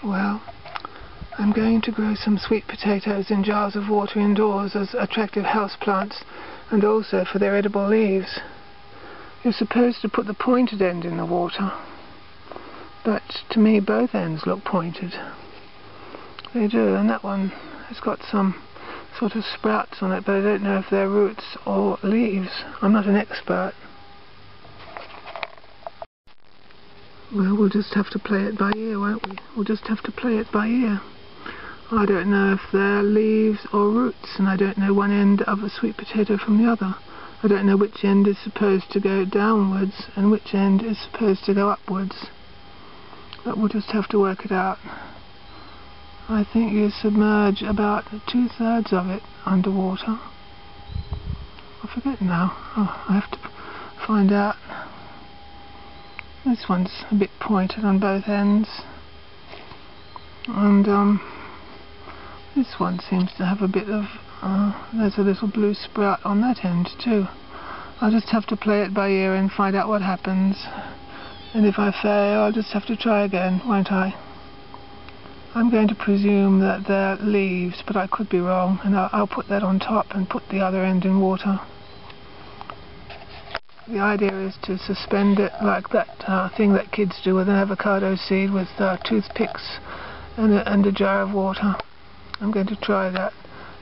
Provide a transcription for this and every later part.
Well, I'm going to grow some sweet potatoes in jars of water indoors as attractive house plants, and also for their edible leaves. You're supposed to put the pointed end in the water, but to me both ends look pointed. They do, and that one has got some sort of sprouts on it, but I don't know if they're roots or leaves. I'm not an expert. Well, we'll just have to play it by ear, won't we? We'll just have to play it by ear. I don't know if they're leaves or roots, and I don't know one end of a sweet potato from the other. I don't know which end is supposed to go downwards and which end is supposed to go upwards. But we'll just have to work it out. I think you submerge about 2/3 of it underwater. I forget now. Oh, I have to find out. This one's a bit pointed on both ends, and this one seems to have a bit of there's a little blue sprout on that end too. I'll just have to play it by ear and find out what happens, and if I fail I'll just have to try again, won't I? I'm going to presume that they're leaves, but I could be wrong, and I'll put that on top and put the other end in water. The idea is to suspend it like that thing that kids do with an avocado seed, with toothpicks and a jar of water. I'm going to try that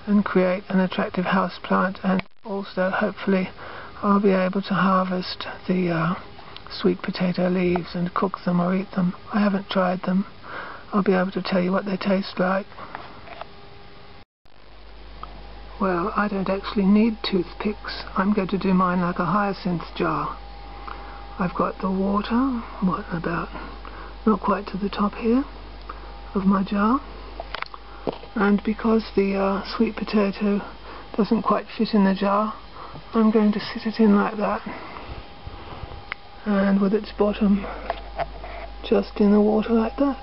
and create an attractive house plant, and also hopefully I'll be able to harvest the sweet potato leaves and cook them or eat them. I haven't tried them. I'll be able to tell you what they taste like. Well, I don't actually need toothpicks. I'm going to do mine like a hyacinth jar. I've got the water, what about, not quite to the top here of my jar. And because the sweet potato doesn't quite fit in the jar, I'm going to sit it in like that, and with its bottom just in the water like that,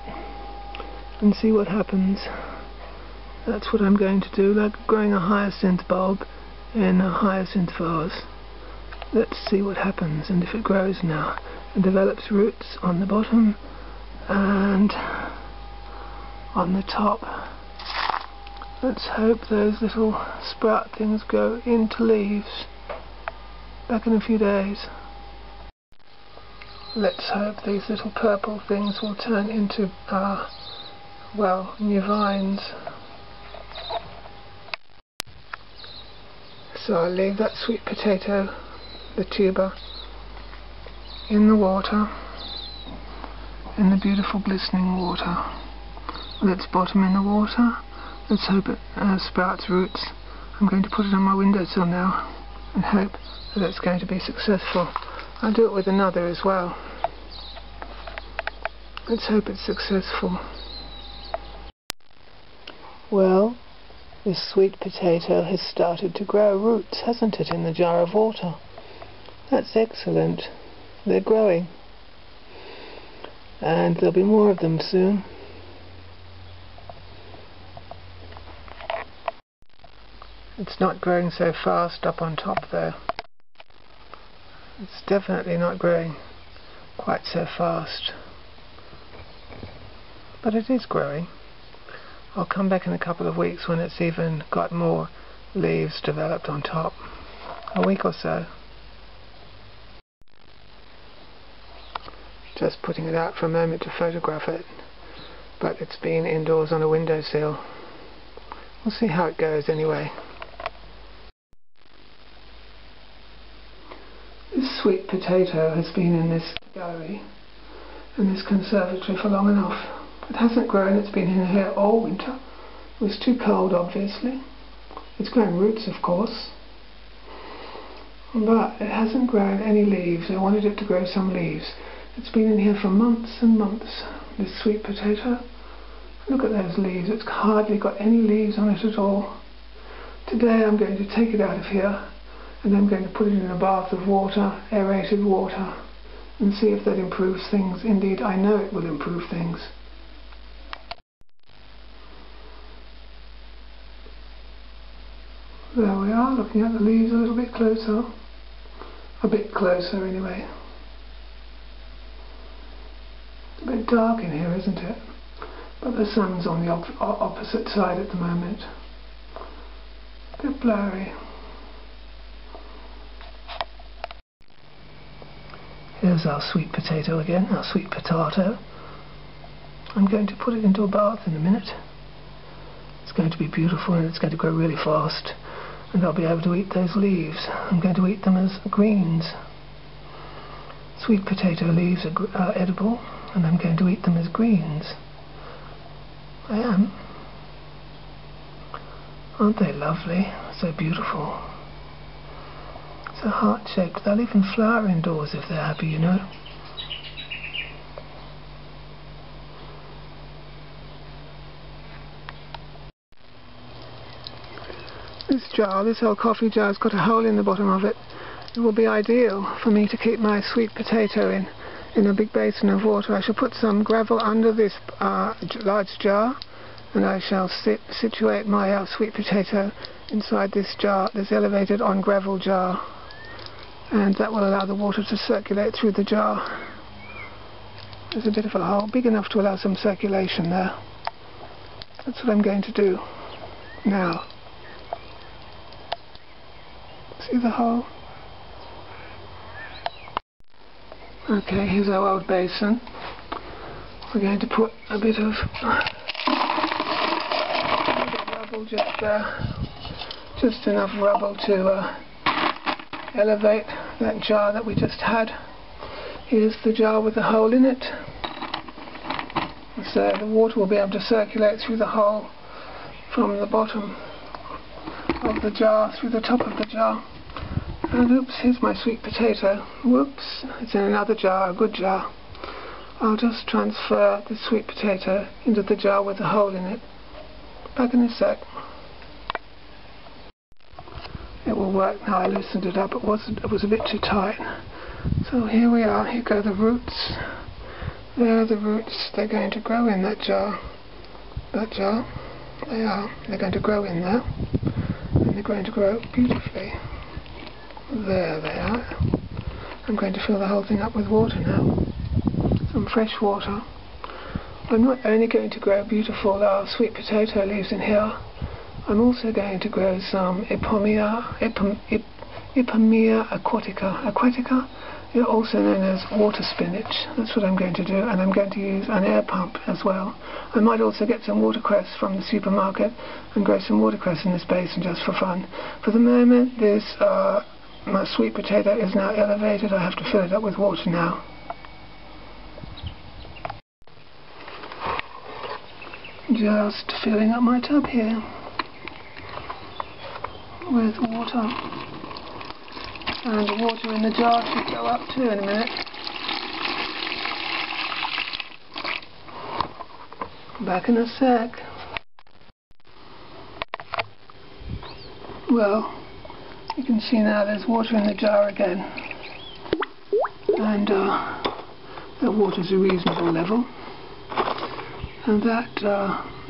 and see what happens. That's what I'm going to do, like growing a hyacinth bulb in a hyacinth vase. Let's see what happens, and if it grows now and develops roots on the bottom and on the top. Let's hope those little sprout things go into leaves. Back in a few days. Let's hope these little purple things will turn into, well, new vines. So I'll leave that sweet potato, the tuber, in the water, in the beautiful glistening water, with its bottom in the water. Let's hope it sprouts roots. I'm going to put it on my windowsill now and hope that it's going to be successful. I'll do it with another as well. Let's hope it's successful. Well, this sweet potato has started to grow roots, hasn't it, in the jar of water? That's excellent. They're growing. And there'll be more of them soon. It's not growing so fast up on top though. It's definitely not growing quite so fast. But it is growing. I'll come back in a couple of weeks when it's even got more leaves developed on top. A week or so. Just putting it out for a moment to photograph it. But it's been indoors on a windowsill. We'll see how it goes anyway. This sweet potato has been in this gallery, in this conservatory, for long enough. It hasn't grown, it's been in here all winter. It was too cold, obviously. It's grown roots, of course. But it hasn't grown any leaves. I wanted it to grow some leaves. It's been in here for months and months, this sweet potato. Look at those leaves. It's hardly got any leaves on it at all. Today I'm going to take it out of here, and I'm going to put it in a bath of water, aerated water, and see if that improves things. Indeed, I know it will improve things. There we are, looking at the leaves a little bit closer. A bit closer anyway. It's a bit dark in here, isn't it? but the sun's on the opposite side at the moment. A bit blurry. Here's our sweet potato again, our sweet potato. I'm going to put it into a bath in a minute. It's going to be beautiful and it's going to grow really fast, and I'll be able to eat those leaves. I'm going to eat them as greens. Sweet potato leaves are edible, and I'm going to eat them as greens. I am. Aren't they lovely? So beautiful. So heart-shaped. They'll even flower indoors if they're happy, you know. This jar, this old coffee jar, has got a hole in the bottom of it. It will be ideal for me to keep my sweet potato in a big basin of water. I shall put some gravel under this large jar, and I shall situate my sweet potato inside this jar, this elevated on gravel jar, and that will allow the water to circulate through the jar. There's a bit of a hole, big enough to allow some circulation there. That's what I'm going to do now. See the hole? Okay, here's our old basin. We're going to put a bit of rubble just there. Just enough rubble to elevate that jar that we just had. Here's the jar with the hole in it. So the water will be able to circulate through the hole from the bottom of the jar through the top of the jar. And oops, here's my sweet potato. Whoops, it's in another jar, a good jar. I'll just transfer the sweet potato into the jar with the hole in it. Back in a sec. It will work now. I loosened it up. It was a bit too tight. So here we are. Here go the roots. There are the roots. They're going to grow in that jar. That jar. They are. They're going to grow in there. And they're going to grow beautifully. There they are. I'm going to fill the whole thing up with water now. Some fresh water. I'm not only going to grow beautiful sweet potato leaves in here, I'm also going to grow some Ipomoea aquatica, also known as water spinach. That's what I'm going to do, and I'm going to use an air pump as well. I might also get some watercress from the supermarket and grow some watercress in this basin just for fun. For the moment, this my sweet potato is now elevated. I have to fill it up with water now. Just filling up my tub here with water, and the water in the jar should go up too in a minute. Back in a sec. Well, you can see now there's water in the jar again, and the water's a reasonable level, and that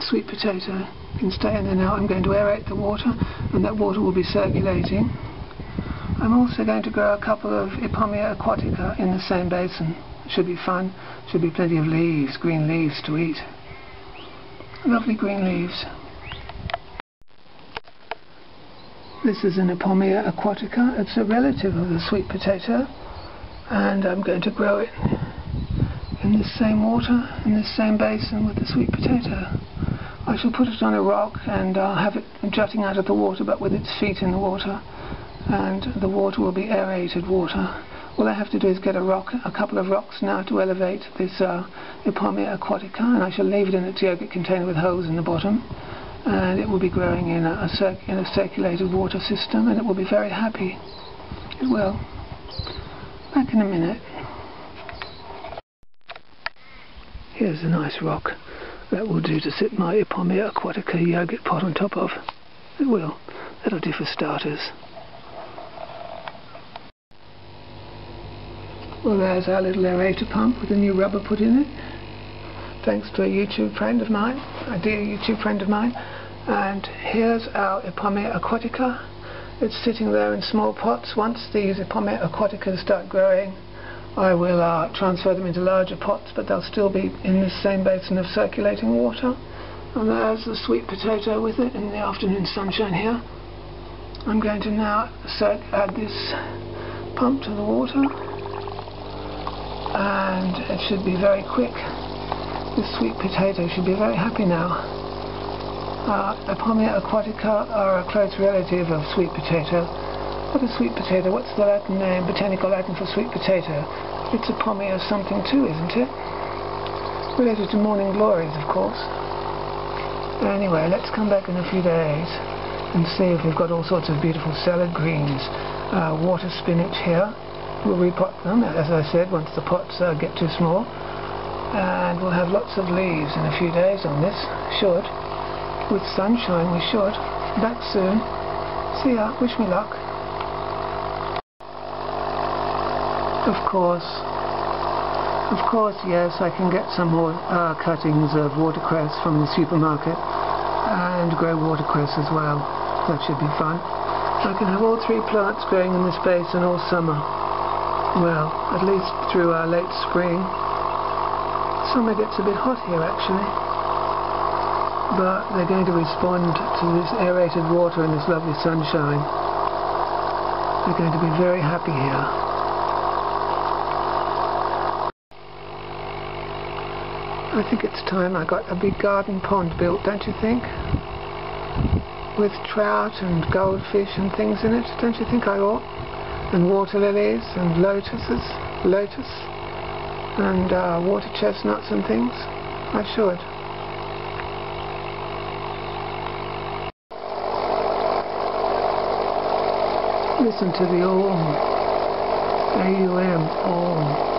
sweet potato can stay in there now. I'm going to aerate the water, and that water will be circulating. I'm also going to grow a couple of Ipomoea aquatica in the same basin. Should be fun. Should be plenty of leaves, green leaves to eat. Lovely green leaves. This is an Ipomoea aquatica. It's a relative of the sweet potato, and I'm going to grow it in the same water, in this same basin with the sweet potato. I shall put it on a rock and have it jutting out of the water, but with its feet in the water, and the water will be aerated water. All I have to do is get a couple of rocks now to elevate this Ipomoea aquatica, and I shall leave it in its yogurt container with holes in the bottom, and it will be growing in a circulated water system, and it will be very happy. It will. Back in a minute. Here's a nice rock. That will do to sit my Ipomoea aquatica yogurt pot on top of. It will. That'll do for starters. Well, there's our little aerator pump with a new rubber put in it. Thanks to a YouTube friend of mine, a dear YouTube friend of mine. And here's our Ipomoea aquatica. It's sitting there in small pots. Once these Ipomoea aquaticas start growing, I will transfer them into larger pots, but they'll still be in this same basin of circulating water. And there's the sweet potato with it in the afternoon sunshine here. I'm going to now add this pump to the water, and it should be very quick. This sweet potato should be very happy now. Ipomoea aquatica are a close relative of sweet potato. What is sweet potato? What's the Latin name, botanical Latin for sweet potato? It's Ipomoea something too, isn't it? Related to morning glories, of course. Anyway, let's come back in a few days and see if we've got all sorts of beautiful salad greens. Water spinach here. We'll repot them, as I said, once the pots get too small. And we'll have lots of leaves in a few days on this. Should. With sunshine, we should. Back soon. See ya. Wish me luck. Of course, yes, I can get some more cuttings of watercress from the supermarket and grow watercress as well. That should be fun. I can have all three plants growing in this basin all summer. Well, at least through late spring. Summer gets a bit hot here actually, but they're going to respond to this aerated water and this lovely sunshine. They're going to be very happy here. I think it's time I got a big garden pond built, don't you think? With trout and goldfish and things in it, don't you think I ought? And water lilies and lotus and water chestnuts and things. I should. Listen to the aum. A-U-M, aum.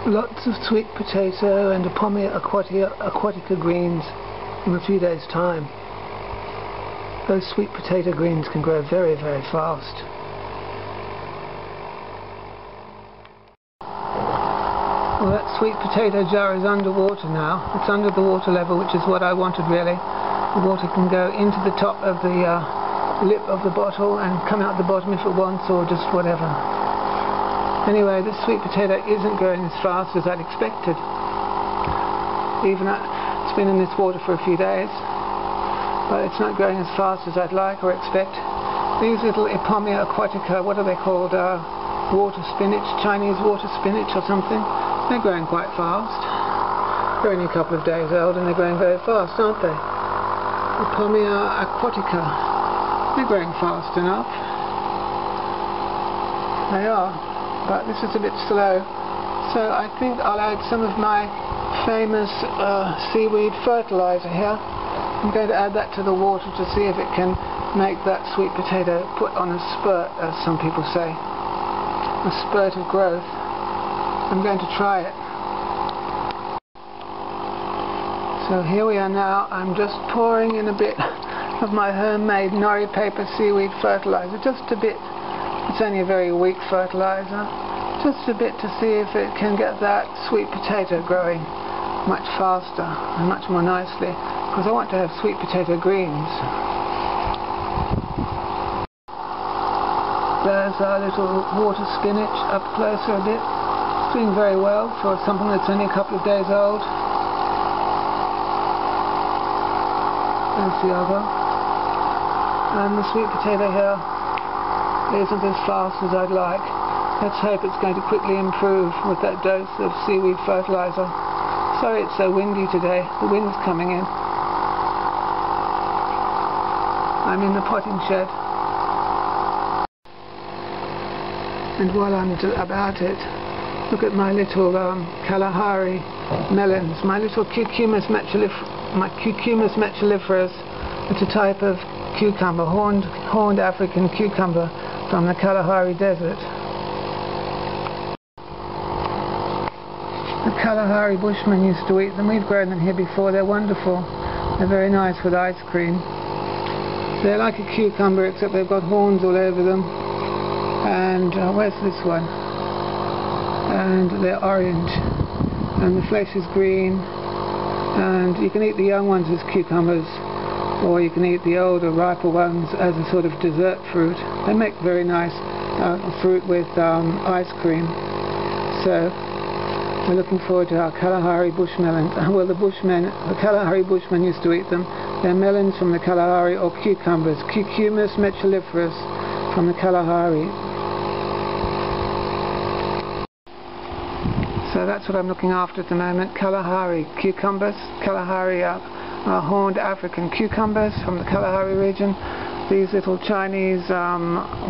Lots of sweet potato and Ipomoea aquatica greens in a few days' time. Those sweet potato greens can grow very, very fast. Well, that sweet potato jar is underwater now. It's under the water level, which is what I wanted really. The water can go into the top of the lip of the bottle and come out the bottom if it wants, or just whatever. Anyway, this sweet potato isn't growing as fast as I'd expected. It's been in this water for a few days, but it's not growing as fast as I'd like or expect. These little Ipomoea aquatica, what are they called? Water spinach, Chinese water spinach or something. They're growing quite fast. They're only a couple of days old and they're growing very fast, aren't they? Ipomoea aquatica. They're growing fast enough. They are. But this is a bit slow, so I think I'll add some of my famous seaweed fertiliser here. I'm going to add that to the water to see if it can make that sweet potato put on a spurt, as some people say, a spurt of growth. I'm going to try it. So here we are now. I'm just pouring in a bit of my homemade nori paper seaweed fertiliser, just a bit. It's only a very weak fertiliser, just a bit to see if it can get that sweet potato growing much faster and much more nicely, because I want to have sweet potato greens. There's our little water spinach up closer a bit. It's doing very well for something that's only a couple of days old. There's the other. And the sweet potato here isn't as fast as I'd like. Let's hope it's going to quickly improve with that dose of seaweed fertiliser. Sorry it's so windy today. The wind's coming in. I'm in the potting shed. And while I'm about it, look at my little Kalahari melons, my little Cucumis melliferous. It's a type of cucumber, horned African cucumber from the Kalahari Desert. The Kalahari Bushmen used to eat them. We've grown them here before. They're wonderful. They're very nice with ice cream. They're like a cucumber except they've got horns all over them. And where's this one? And they're orange. And the flesh is green. And you can eat the young ones as cucumbers, or you can eat the older, riper ones as a sort of dessert fruit. They make very nice fruit with ice cream. So we're looking forward to our Kalahari bushmelons. Well, the Kalahari bushmen used to eat them. They're melons from the Kalahari, or cucumbers, Cucumis metuliferus from the Kalahari. So that's what I'm looking after at the moment, Kalahari cucumbers, Kalahari horned African cucumbers from the Kalahari region, these little Chinese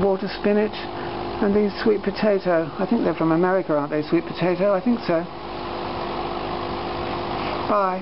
water spinach, and these sweet potato. I think they're from America, aren't they, sweet potato? I think so. Bye.